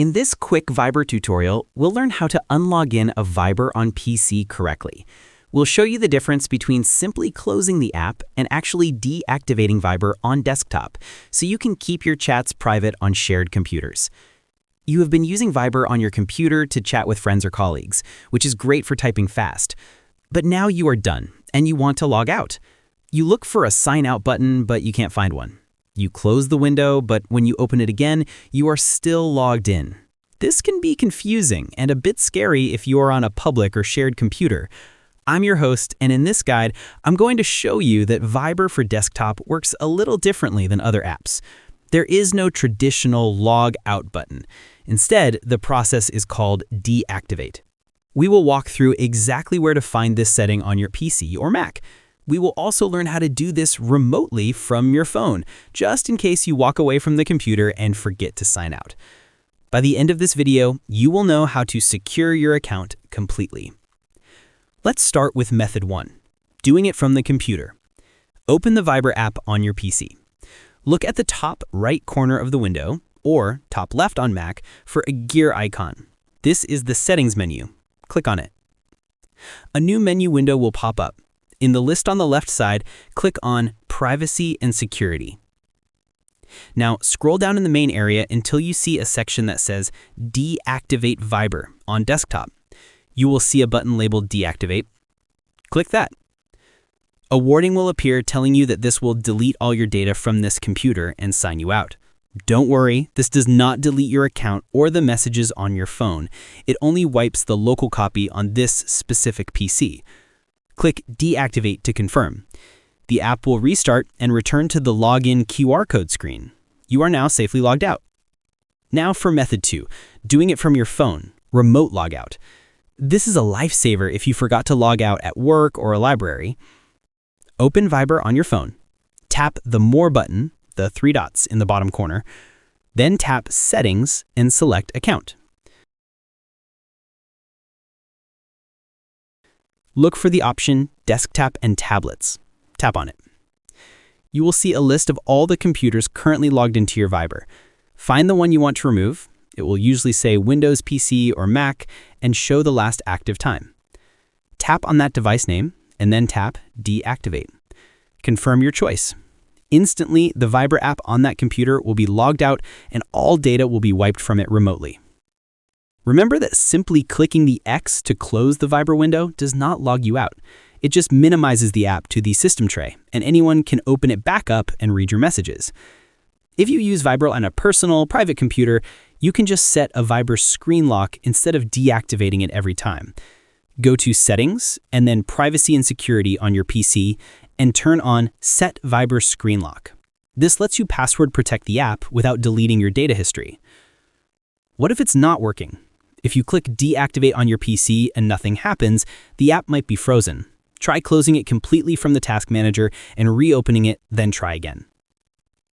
In this quick Viber tutorial, we'll learn how to unlog in a Viber on PC correctly. We'll show you the difference between simply closing the app and actually deactivating Viber on desktop, so you can keep your chats private on shared computers. You have been using Viber on your computer to chat with friends or colleagues, which is great for typing fast. But now you are done, and you want to log out. You look for a sign out button, but you can't find one. You close the window, but when you open it again, you are still logged in. This can be confusing and a bit scary if you are on a public or shared computer. I'm your host, and in this guide, I'm going to show you that Viber for desktop works a little differently than other apps. There is no traditional log out button. Instead, the process is called deactivate. We will walk through exactly where to find this setting on your PC or Mac. We will also learn how to do this remotely from your phone, just in case you walk away from the computer and forget to sign out. By the end of this video, you will know how to secure your account completely. Let's start with method 1, doing it from the computer. Open the Viber app on your PC. Look at the top right corner of the window, or top left on Mac, for a gear icon. This is the settings menu. Click on it. A new menu window will pop up. In the list on the left side, click on Privacy and Security. Now, scroll down in the main area until you see a section that says Deactivate Viber on desktop. You will see a button labeled Deactivate. Click that. A warning will appear telling you that this will delete all your data from this computer and sign you out. Don't worry, this does not delete your account or the messages on your phone. It only wipes the local copy on this specific PC. Click Deactivate to confirm. The app will restart and return to the login QR code screen. You are now safely logged out. Now for method 2, doing it from your phone, remote logout. This is a lifesaver if you forgot to log out at work or a library. Open Viber on your phone. Tap the More button, the 3 dots in the bottom corner. Then tap Settings and select Account. Look for the option Desktop and Tablets. Tap on it. You will see a list of all the computers currently logged into your Viber. Find the one you want to remove. It will usually say Windows PC or Mac and show the last active time. Tap on that device name and then tap Deactivate. Confirm your choice. Instantly, the Viber app on that computer will be logged out and all data will be wiped from it remotely. Remember that simply clicking the X to close the Viber window does not log you out. It just minimizes the app to the system tray, and anyone can open it back up and read your messages. If you use Viber on a personal, private computer, you can just set a Viber screen lock instead of deactivating it every time. Go to Settings and then Privacy and Security on your PC and turn on Set Viber Screen Lock. This lets you password protect the app without deleting your data history. What if it's not working? If you click Deactivate on your PC and nothing happens, the app might be frozen. Try closing it completely from the task manager and reopening it, then try again.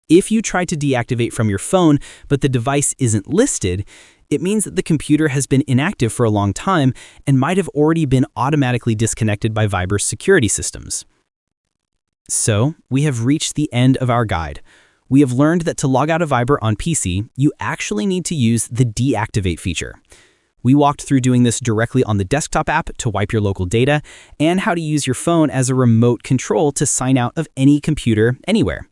If you try to deactivate from your phone, but the device isn't listed, it means that the computer has been inactive for a long time and might have already been automatically disconnected by Viber's security systems. So, we have reached the end of our guide. We have learned that to log out of Viber on PC, you actually need to use the Deactivate feature. We walked through doing this directly on the desktop app to wipe your local data, and how to use your phone as a remote control to sign out of any computer anywhere.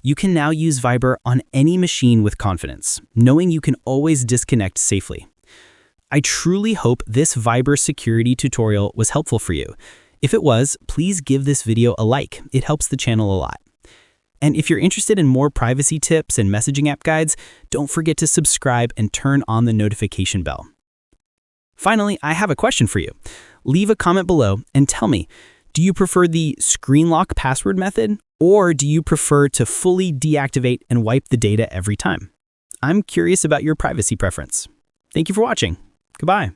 You can now use Viber on any machine with confidence, knowing you can always disconnect safely. I truly hope this Viber security tutorial was helpful for you. If it was, please give this video a like. It helps the channel a lot. And if you're interested in more privacy tips and messaging app guides, don't forget to subscribe and turn on the notification bell. Finally, I have a question for you. Leave a comment below and tell me, do you prefer the screen lock password method, or do you prefer to fully deactivate and wipe the data every time? I'm curious about your privacy preference. Thank you for watching. Goodbye.